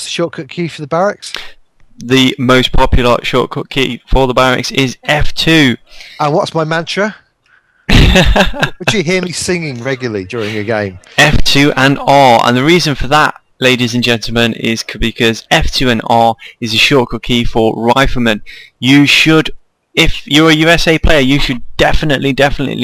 what's the shortcut key for the barracks? The most popular shortcut key for the barracks is F2. And what's my mantra? Would you hear me singing regularly during a game? F2 and R, and the reason for that, ladies and gentlemen, is because F2 and R is a shortcut key for riflemen. You should, if you're a USA player, you should definitely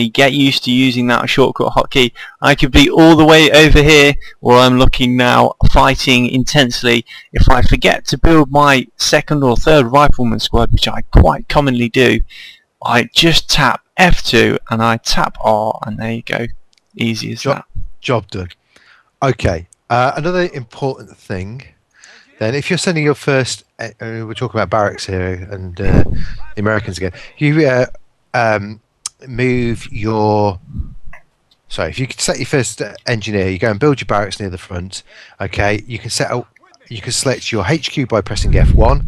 get used to using that shortcut hotkey. I could be all the way over here where I'm looking now, fighting intensely. If I forget to build my second or third rifleman squad, which I quite commonly do, I just tap F2 and I tap R, and there you go. Easy as that. Job done. Okay. Another important thing, then, if you're sending your first, we're talking about barracks here and the Americans again, you move your, sorry, if you could set your first engineer, you go and build your barracks near the front. Okay, you can select your HQ by pressing F1.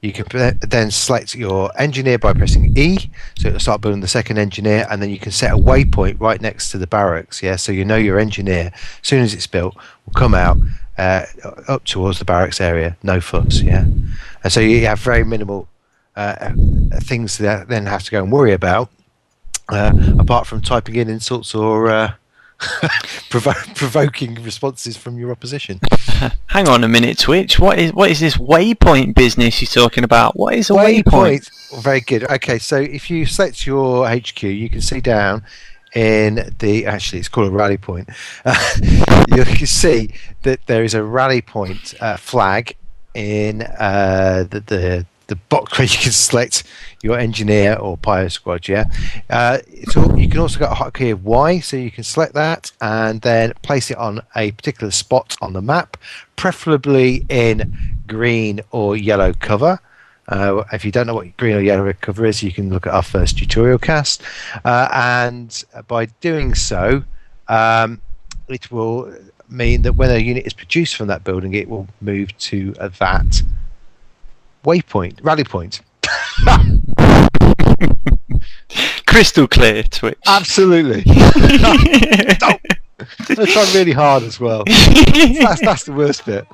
You can then select your engineer by pressing E, so it'll start building the second engineer, and then you can set a waypoint right next to the barracks, yeah, so you know your engineer, as soon as it's built, will come out up towards the barracks area, no fuss, yeah. And so you have very minimal things that then have to go and worry about, apart from typing in insults or provoking responses from your opposition. Hang on a minute, Twitch. What is this waypoint business you're talking about? What is a waypoint? Very good. Okay, so if you select your HQ, you can see down in the, actually it's called a rally point. You can see that there is a rally point flag in the box where you can select your engineer or pyro squad, yeah. You can also get a hotkey of Y, so you can select that and then place it on a particular spot on the map, preferably in green or yellow cover. If you don't know what green or yellow cover is, you can look at our first tutorial cast, and by doing so, it will mean that when a unit is produced from that building, it will move to that waypoint, rally point. Crystal clear, Twitch. Absolutely. No. I tried really hard as well. That's the worst bit.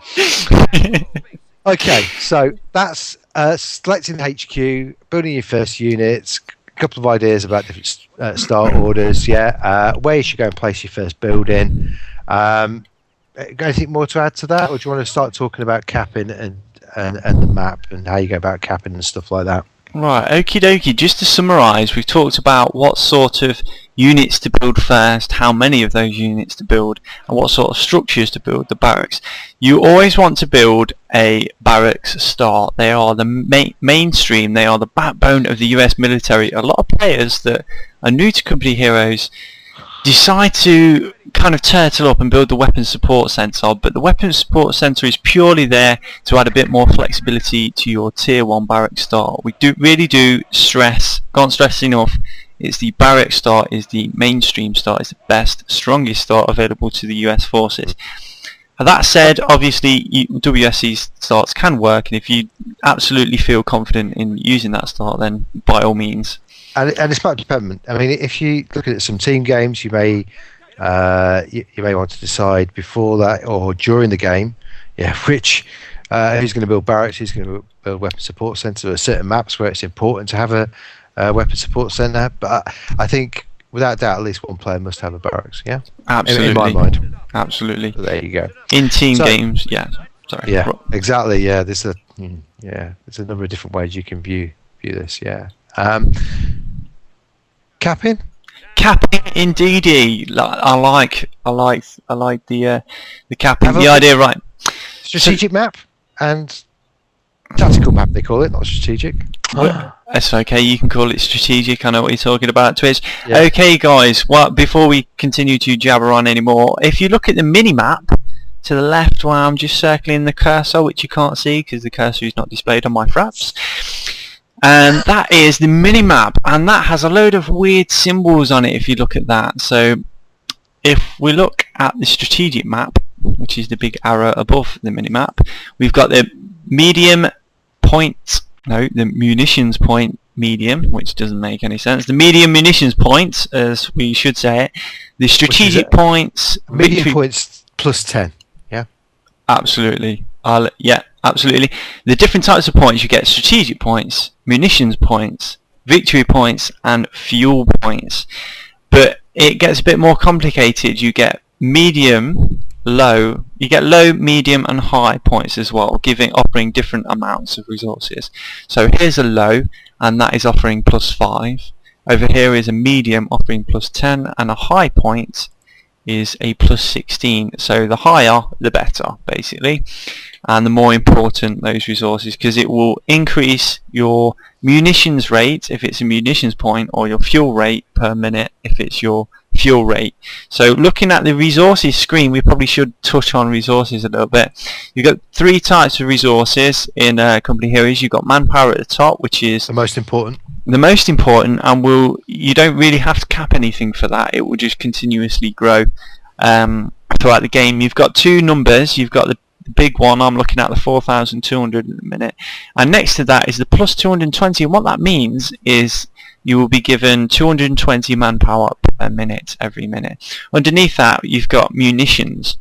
Okay, so that's selecting the HQ, building your first units, a couple of ideas about different start orders, yeah, where you should go and place your first building. Anything more to add to that, or do you want to start talking about capping and the map and how you go about capping and stuff like that? Right, okie dokie. Just to summarise, we've talked about what sort of units to build first, how many of those units to build, and what sort of structures to build the barracks. You always want to build a barracks start. They are the mainstream, they are the backbone of the US military. A lot of players that are new to Company Heroes decide to kind of turtle up and build the weapons support center, but the weapons support center is purely there to add a bit more flexibility to your tier 1 barrack start. We really do stress, can't stress enough, it's the barrack start is the mainstream start, is the best, strongest start available to the US forces. That said, obviously WSC starts can work, and if you absolutely feel confident in using that start, then by all means. And it's quite dependent. I mean, if you look at some team games, you may want to decide before that or during the game, yeah, which who's going to build barracks, who's going to build weapon support centre. There are certain maps where it's important to have a weapon support centre, but I think without doubt, at least one player must have a barracks. Yeah, absolutely. In my mind, absolutely. So there you go. In team games, yeah. Sorry. Yeah, exactly. Yeah, there's a number of different ways you can view this. Yeah. Capping, indeedy. I like the capping. The idea, right? Strategic map and tactical map. They call it, not strategic. That's okay. You can call it strategic. I know what you're talking about, Twitch. Yeah. Okay, guys. Well, before we continue to jabber on anymore, if you look at the mini map to the left, where I'm just circling the cursor, which you can't see because the cursor is not displayed on my fraps. And that is the mini-map, and that has a load of weird symbols on it if you look at that. So if we look at the strategic map, which is the big arrow above the mini-map, we've got the the munitions point medium, which doesn't make any sense. The medium munitions points, as we should say it. The strategic points... Medium points plus 10, yeah? Absolutely. Yeah, absolutely. The different types of points, you get strategic points, munitions points, victory points, and fuel points. But it gets a bit more complicated. You get medium, low. You get low, medium, and high points as well, offering different amounts of resources. So here's a low, and that is offering +5. Over here is a medium offering +10, and a high point is a +16. So the higher, the better, basically, and the more important those resources, because it will increase your munitions rate if it's a munitions point, or your fuel rate per minute if it's your fuel rate. So looking at the resources screen, we probably should touch on resources a little bit. You've got 3 types of resources in Company Heroes. You've got manpower at the top, which is The most important. and you don't really have to cap anything for that. It will just continuously grow throughout the game. You've got 2 numbers. You've got the big one, I'm looking at the 4,200 in a minute, and next to that is the +220, and what that means is you will be given 220 manpower per minute every minute. Underneath that you've got munitions,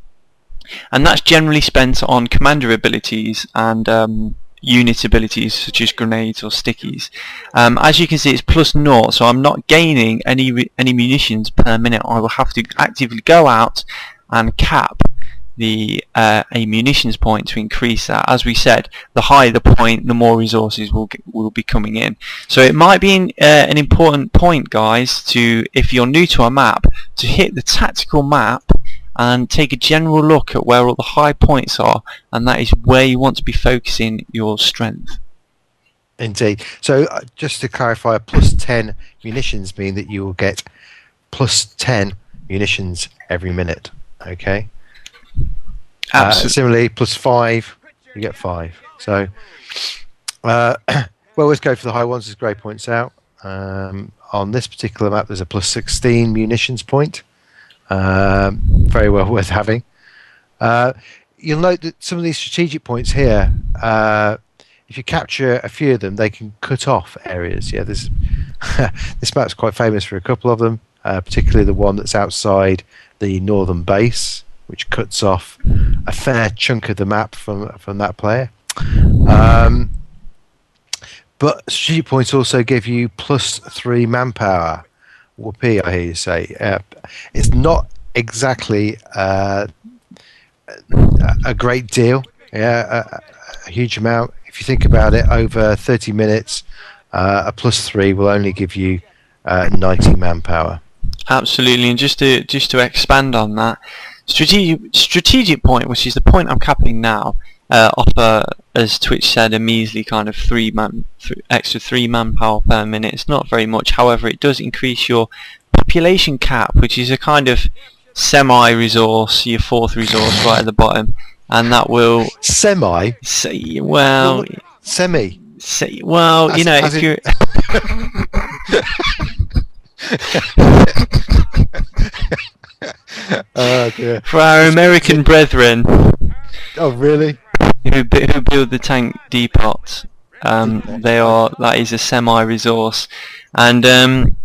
and that's generally spent on commander abilities and unit abilities such as grenades or stickies. As you can see, it's +0, so I'm not gaining any munitions per minute. I will have to actively go out and cap a munitions point to increase that. As we said, the higher the point, the more resources will be coming in. So it might be an important point, guys, to, if you're new to a map, to hit the tactical map and take a general look at where all the high points are, and that is where you want to be focusing your strength. Indeed. So just to clarify, +10 munitions mean that you will get +10 munitions every minute. Okay. Similarly, +5, you get 5. So, well, let's go for the high ones, as Gray points out. On this particular map, there's a +16 munitions point. Very well worth having. You'll note that some of these strategic points here, if you capture a few of them, they can cut off areas. Yeah, this map's quite famous for a couple of them, particularly the one that's outside the northern base, which cuts off a fair chunk of the map from that player. But strategic points also give you +3 manpower. Whoopee, I hear you say. It's not exactly a great deal. Yeah, a huge amount. If you think about it, over 30 minutes, a +3 will only give you 90 manpower. Absolutely, and just to expand on that, strategic point, which is the point I'm capping now, offer, as Twitch said, a measly kind of extra 3 manpower per minute. It's not very much. However, it does increase your population cap, which is a kind of semi-resource, your 4th resource right at the bottom, and that will semi. Well, semi. Well, as, you know, if you're. Oh, dear. For our American brethren. Oh, really? Who build the tank depots? That is a semi-resource, and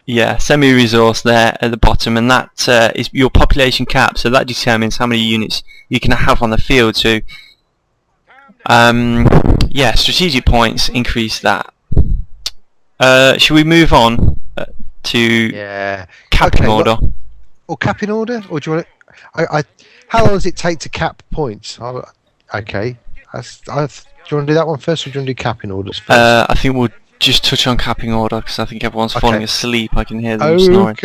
yeah, semi-resource there at the bottom, and that is your population cap. So that determines how many units you can have on the field. So, yeah, strategic points increase that. Should we move on to capping order? Or capping order, or do you want to? How long does it take to cap points? Okay, do you want to do that one first, or do you want to do capping orders first? I think we'll just touch on capping order because I think everyone's falling asleep. I can hear them snoring.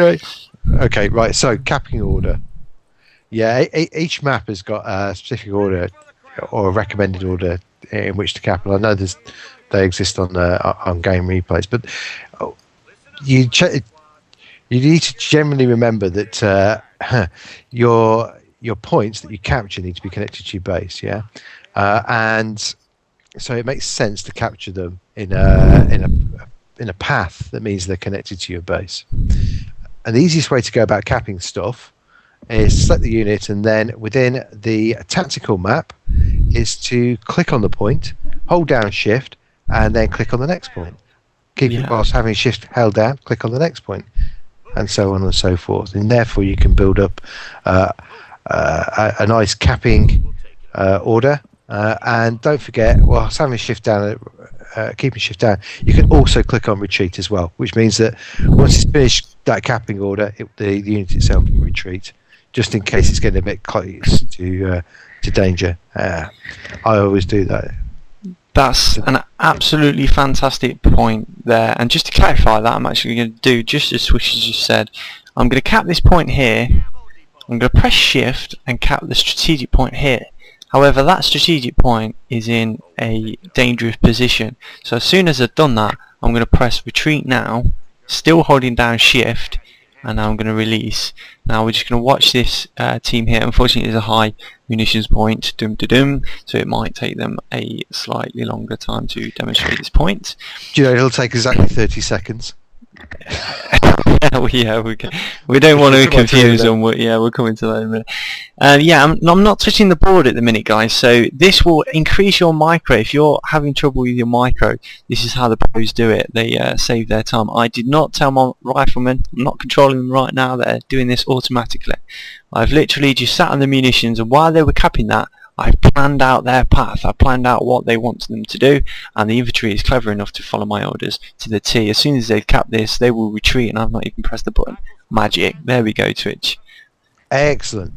Okay, right. So capping order. Yeah, each map has got a specific order or a recommended order in which to cap. And I know they exist on game replays, but you need to generally remember that your points that you capture need to be connected to your base. Yeah, and so it makes sense to capture them in a path that means they're connected to your base. And the easiest way to go about capping stuff is select the unit, and then within the tactical map is to click on the point, hold down Shift, and then click on the next point. Keep it whilst having Shift held down, click on the next point, and so on and so forth. And therefore you can build up a nice capping order. And don't forget, whilst having shift down, keeping shift down, you can also click on retreat as well, which means that once it's finished that capping order, the unit itself can retreat, just in case it's getting a bit close to danger. I always do that. That's an absolutely fantastic point there. And just to clarify that, I'm actually going to do just as Swish has just said. I'm going to cap this point here. I'm going to press shift and cap the strategic point here. However, that strategic point is in a dangerous position. So as soon as I've done that, I'm going to press retreat now, still holding down shift, and now I'm going to release. Now we're just going to watch this team here. Unfortunately, there's a high munitions point, so it might take them a slightly longer time to demonstrate this point. Do you know it'll take exactly 30 seconds? We don't want to confuse them. We're coming to that in a minute. I'm not touching the board at the minute, guys. So this will increase your micro. If you're having trouble with your micro, this is how the pros do it. They save their time. I did not tell my riflemen. I'm not controlling them right now. They're doing this automatically. I've literally just sat on the munitions, and while they were capping that, I planned out their path. I planned out what they want them to do, and the infantry is clever enough to follow my orders to the T. As soon as they cap this, they will retreat, and I've not even pressed the button. Magic. There we go, Twitch. Excellent.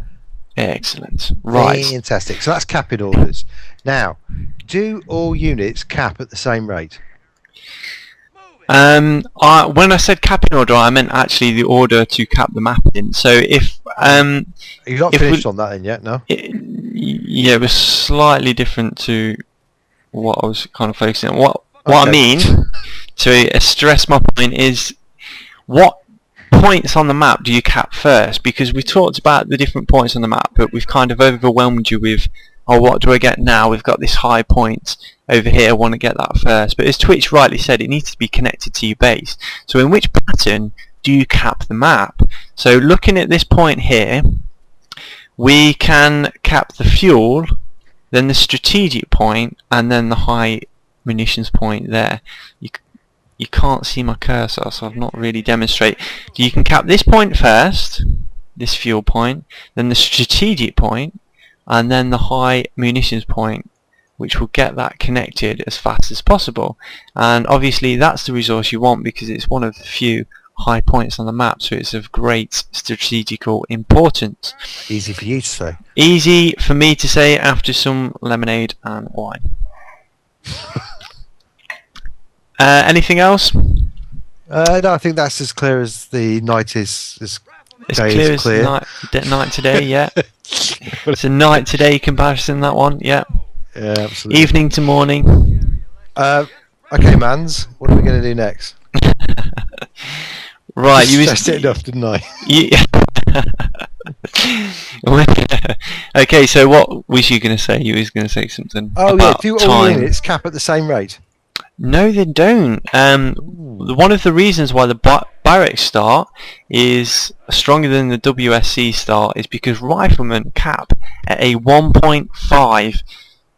Right. Fantastic. So that's capping orders. Now, do all units cap at the same rate? When I said capping order, I meant actually the order to cap the map in. So if you're not finished on that then yet, no? It was slightly different to what I was kind of focusing on. What I mean to stress my point is, what points on the map do you cap first? Because we talked about the different points on the map, but we've kind of overwhelmed you with, oh, what do I get now? We've got this high point over here, I want to get that first. But as Twitch rightly said, it needs to be connected to your base. So in which pattern do you cap the map? So looking at this point here, we can cap the fuel, then the strategic point, and then the high munitions point there. You can't see my cursor, so I've not really demonstrated. You can cap this point first, this fuel point, then the strategic point, and then the high munitions point, which will get that connected as fast as possible. And obviously that's the resource you want, because it's one of the few high points on the map, so it's of great strategical importance. Easy for you to say. Easy for me to say after some lemonade and wine. Anything else? No, I think that's as clear as the night is. As clear as night today, yeah. It's a night today comparison, that one, yeah. Yeah, absolutely. Evening to morning. Okay, Mans, what are we going to do next? Right, you stressed it enough, didn't I? Okay, so what was you going to say? You was going to say something. Oh yeah, do all units cap at the same rate? No, they don't. One of the reasons why the barracks start is stronger than the WSC start is because riflemen cap at a 1.5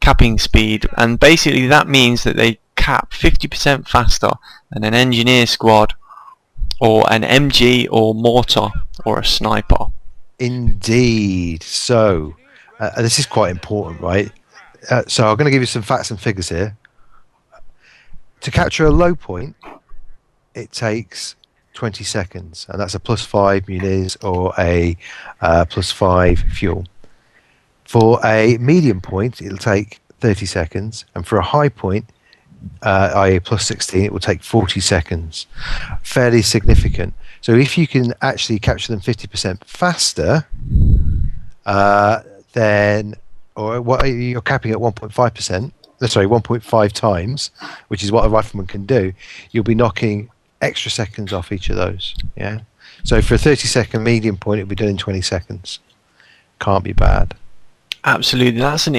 capping speed, and basically that means that they cap 50% faster than an engineer squad or an MG or mortar or a sniper. Indeed. So this is quite important, right? So I'm going to give you some facts and figures here. To capture a low point, it takes 20 seconds, and that's a +5 munis or a +5 fuel. For a medium point, it'll take 30 seconds, and for a high point, i.e. +16, it will take 40 seconds. Fairly significant. So if you can actually capture them 50% faster, then, or what you're capping at 1.5%, sorry, 1.5 times, which is what a rifleman can do, you'll be knocking extra seconds off each of those. Yeah. So for a 30-second medium point, it'll be done in 20 seconds. Can't be bad. Absolutely, that's an